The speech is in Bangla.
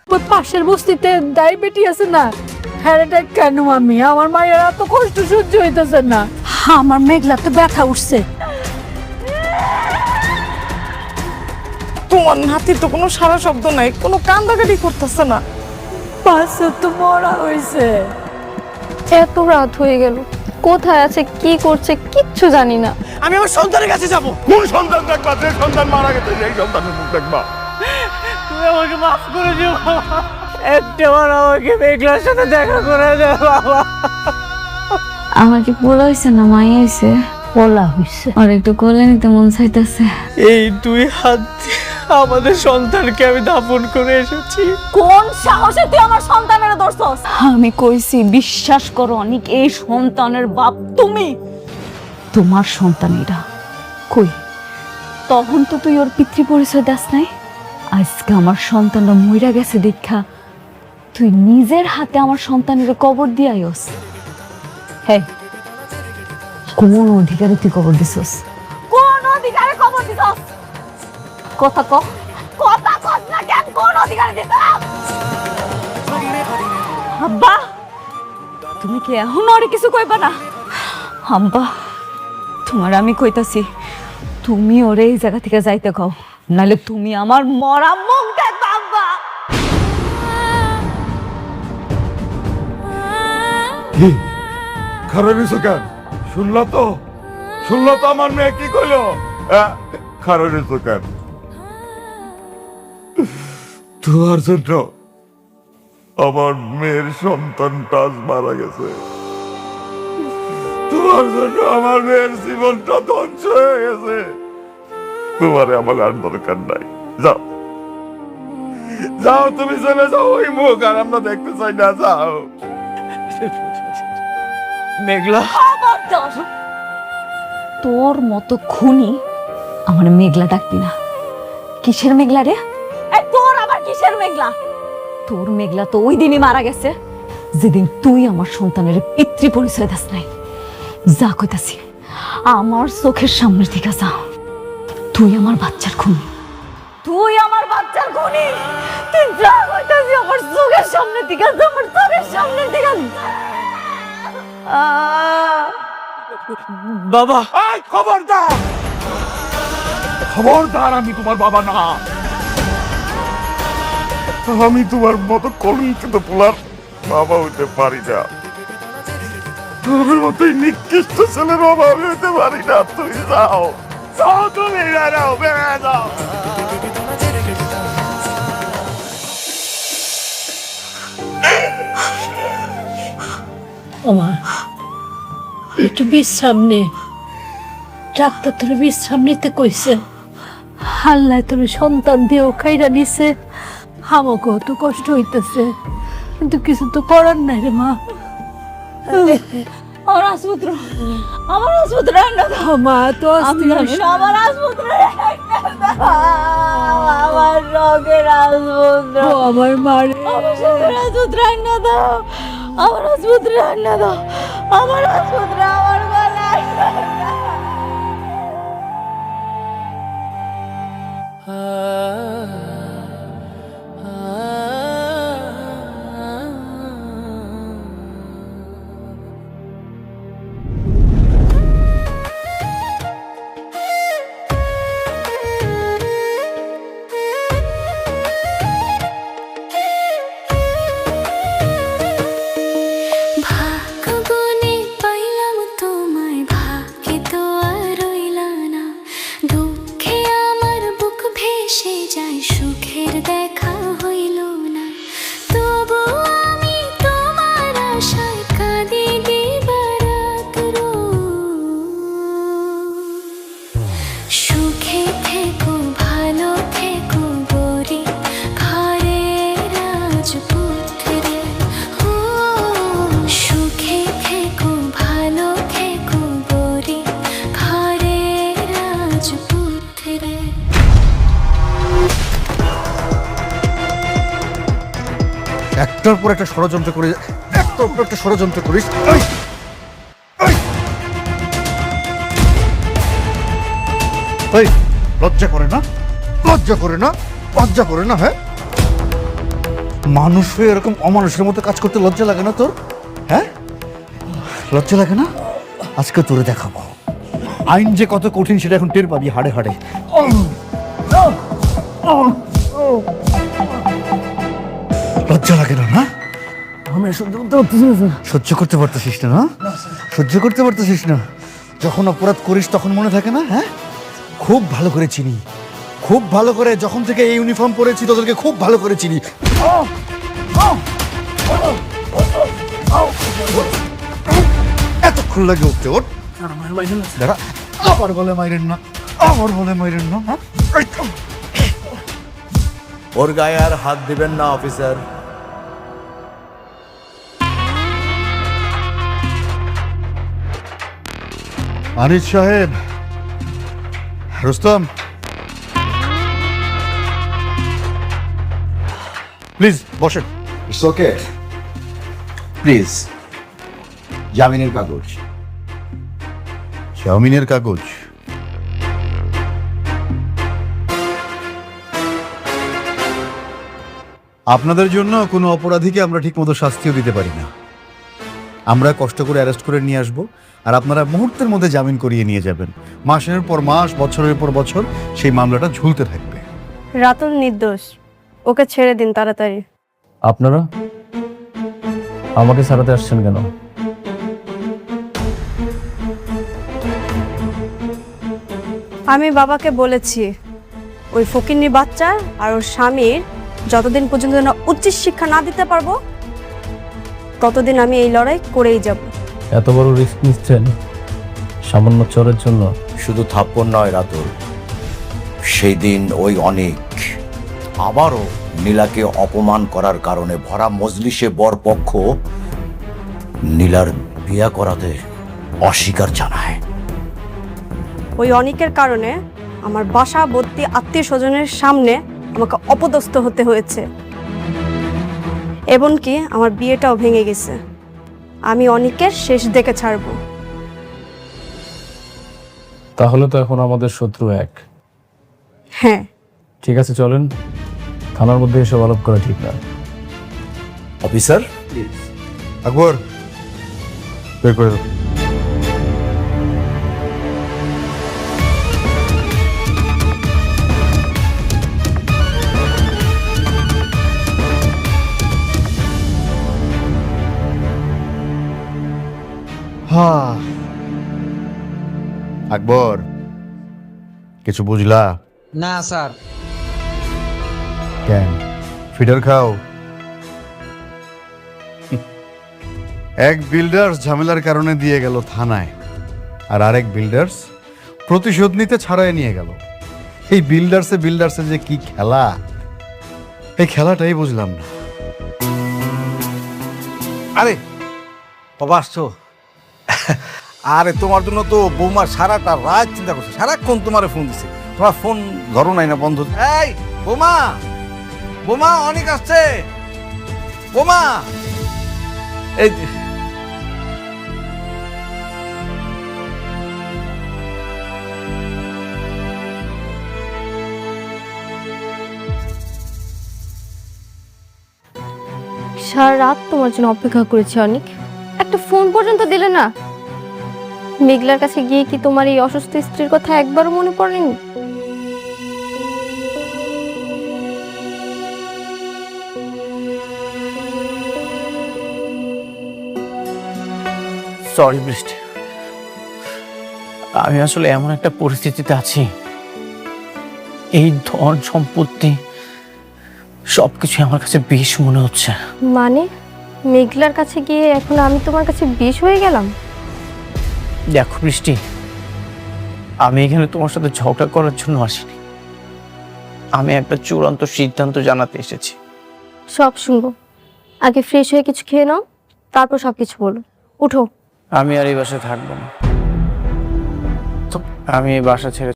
ওই পাশের বস্তিতে ডায়াবেটি আছে না, হ্যাঁ কেন আমি আমার মায়ের এত কষ্ট সহ্য হইতেছে না। আমার মেঘলাতে ব্যথা উঠছে। তোমার নাতির তো কোনো সারা শব্দ নাই, কোনো কান্দাকাটি করতেছে না। পাশে তো মরা হয়েছে। এত রাত হয়ে গেল, কোথায় আছে কি করছে কিচ্ছু জানি না। আমি আমার সন্তানের কাছে যাব। কোন সন্তান দেখবা? যে সন্তান মারা গেছে সেই সন্তানের মুখ দেখবা। তুমি আমাকে মাফ করে দিও বাবা, একটাবার আমাকে মেঘলার সাথে দেখা করে দাও বাবা। আমার কি পোলা হয়েছে না মাই হয়েছে? বলা হয়েছে। আর একটু কোলে নিতে মন চাইতেছে। এই দুই হাত দিয়ে আমাদের সন্তানকে আমি দাফন করে এসেছি। কোন সাহসে তুই আমার সন্তানের ধরছস? আমি কইছি বিশ্বাস করো অনেক, এই সন্তানের বাপ তুমি। তোমার সন্তান এরা কই? তখন তো তুই ওর পিতৃ পরিচয় দাস নাই। আজকে আমার সন্তানরা মইরা গেছে দেখা তুই নিজের হাতে আমার সন্তানের কবর দিয়ে আইস। হ্যাঁ, কোন অধিকারে তুই কবর দিছস? কোন অধিকারে কবর দিছস? কথা কও, কথা কস না কেন? কোন অধিকারে দিছস? আব্বা, তুমি কি এখন আর কিছু কইবা না? আব্বা, তোমার আমি কইতাছি, তুমি ওরে এই জায়গা থেকে যাইতে কও, নালে তুমি আমার মরা মুখ দেখবা। আব্বা, কি খারাপ হয়েছো কেন? শুনলা তো আমার মেয়ে কি কইলো? খারাপ হয়েছো কেন? তোমার জন্য আমার মেয়ের সন্তানটা আজ মারা গেছে। তোমার জন্য আমার মেয়ের জীবনটা ধ্বংস হয়ে গেছে। তোমারে আমার আর দরকার নাই। যাও যাও, তুমি চলে যাও। ওই মুখ আর আমরা দেখতে চাই না। যাও। মেঘলা, তোর মতো খুনি আমার মেঘলা ডাকবি না। কিসের মেঘলা রে? তোর আবার কিসের মেঘলা? তোর মেঘলা তো ওই দিনই মারা গেছে যেদিন তুই আমার সন্তানের পিতৃ পরিচয় দাস নাই। যা কইতাছি, আমার চোখের সামনের দিকে যা। তুই আমার বাচ্চার খুনি, তুই আমার বাচ্চার খুনি। তুই যা কইতাছি আমার চোখের সামনের দিকে যা, আমার চোখের সামনের দিকে যা। বাবা, খবরদার, খবরদার, আমি তোমার বাবা না। আমি তোমার মতো কলঙ্কিত পোলার বাবা হইতে পারি না। তোমার মতো নিকৃষ্ট ছেলের বাবা হইতে পারি না। তুমি যাও, যাও, তুমি যাও, বেড়ে যাও। ওমা, একটু বিশ্রাম নে। ডাক্তার তোর বিশ্রাম নিতে কইছে। আল্লাহ তোর সন্তান দিয়েও খাইরা নিছে। আমাকেও তো কষ্ট হইতেছে, কিন্তু কিছু তো করার নাই রে মা। আমার আসপুত্র, আমার আসপুত্র আইনা দাও। মা তো অস্থির। আমার আসপুত্র, আমার রোগের আসপুত্র, আমার মারে, আমার রোগের আসপুত্র আইনা দাও। আমার আসপুত্র আইনা দাও। আমার আসপুত্র আমার গলায়। ভাগ্যগুণে পাইলাম তোমায়, ভাগ্যে তো আর রইলা না। দুঃখে আমার বুক ভেসে যায়, সুখের দেখা হইল না। তবু আমি তোমার আশায় কাঁদি দিবারাত সুখে থেকো, ভালো থেকো গরি ঘরের রাজপুত্রে। ও সুখে থেকো, ভালো থেকো গরি ঘরের রাজপুত্রে। একটার পর একটা ষড়যন্ত্র করে, একটার পর একটা ষড়যন্ত্র করিস। এই লজ্জা করে না? লজ্জা করে না? লজ্জা করে না? হ্যাঁ, মানুষ হয়ে এরকম অমানুষের মতো কাজ করতে লজ্জা লাগে না তোর? হ্যাঁ, লজ্জা লাগে না? আজকে তোরে দেখাবো আইন যে কত কঠিন সেটা এখন টের পাবি হাড়ে হাড়ে। লজ্জা লাগে না? না সহ্য করতে পারতেছিস না? না সহ্য করতে পারতেছিস না? যখন অপরাধ করিস তখন মনে থাকে না? হ্যাঁ, খুব ভালো করে চিনি, খুব ভালো করে। যখন থেকে এই ইউনিফর্ম পরেছি তোদেরকে খুব ভালো করে চিনি। এতক্ষণ লাগে উঠতে? ওঠ, দাঁড়া। আবার বলে মাইরেন না, আবার বলে মাইরেন না। হ্যাঁ, ওর গায়ে আর হাত দিবেন না অফিসার। আনিস সাহেব, রুস্তম, প্লিজ বসেন। It's okay, please. জামিনের কাগজ। জামিনের কাগজ? আপনাদের জন্য কোনো অপরাধীকে আমরা ঠিকমতো শাস্তিও দিতে পারি না। আমরা কষ্ট করে অ্যারেস্ট করে নিয়ে আসব, আর আপনারা মুহূর্তের মধ্যে জামিন করিয়ে নিয়ে যাবেন। মাসের পর মাস, বছরের পর বছর সেই মামলাটা ঝুলতে থাকবে। রাতুল নির্দোষ, ওকে ছেড়ে দিন তাড়াতাড়ি। আপনারা আমাকে ছাড়াতে আসছেন কেন? আমি বাবাকে বলেছি ওই ফকিন্নি বাচ্চা আর ওর স্বামীর যতদিন পর্যন্ত না উচিত শিক্ষা না দিতে পারবো ততদিন আমি এই লড়াই করেই যাব। এত বড় রিস্ক নিচ্ছেন সামান্য চোরের জন্য? শুধু থাপ্পড় নয় রাতুল, সেই দিন ওই অনেক আবারও নীলাকে অপমান করার কারণে ভরা মজলিসে বরপক্ষ নীলার বিয়া করাতে অস্বীকার জানায়। ওই অনেকের কারণে আমার বাসা ভর্তি আত্মীয় স্বজনের সামনে আমাকে অপদস্থ হতে হয়েছে, এমনকি আমার বিয়েটাও ভেঙে গেছে। আমি অনেকের শেষ দেখে ছাড়বো। তাহলে তো এখন আমাদের শত্রু এক। হ্যাঁ, ঠিক আছে, চলেন। থানার মধ্যে এসব আলাপ করা ঠিক না। অফিসার, আকবর, বের করে দাও। হ্যাঁ, আকবর, কিছু বুঝলা? না স্যার। কেন ফিডার খাও? এক বিল্ডার্স ঝামেলার কারণে দিয়ে গেল থানায়, আর আরেক বিল্ডার্স প্রতিশোধ নিতে ছাড়াই নিয়ে গেল। এই বিল্ডার্সে যে কি খেলা, এই খেলাটাই বুঝলাম না। আরে বাবা আসছো? আরে তোমার জন্য তো বৌমা সারাটা রাত চিন্তা করছে, সারাক্ষণ তোমারে ফোন দিছে, তোমার ফোন ধরো নাই না, বন্ধ। এই বৌমা, বৌমা অনেক আসছে, বৌমা। এই সারা রাত তোমার জন্য অপেক্ষা করেছি অনেক, একটা ফোন পর্যন্ত দিলে না। মেঘলার কাছে গিয়ে কি তোমার এই অসুস্থ স্ত্রীর কথা একবারও মনে পড়েনি? সরি বৃষ্টি, আমি আসলে এমন একটা পরিস্থিতিতে আছি, এই ধন সম্পত্তি সবকিছু আমার কাছে বিষ মনে হচ্ছে। মানে মেঘলার কাছে গিয়ে এখন আমি তোমার কাছে বিষ হয়ে গেলাম? দেখো বৃষ্টি, আমি এখানে তোমার সাথে ঝগড়া করার জন্য আসিনি, আমি একটা চূড়ান্ত সিদ্ধান্ত জানাতে এসেছি। সব শুনবো, আগে ফ্রেশ হয়ে কিছু খেয়ে নাও, তারপর সবকিছু বলো। উঠো। আমি আর এই বাসায় থাকবো না, আমি এই বাসা ছেড়ে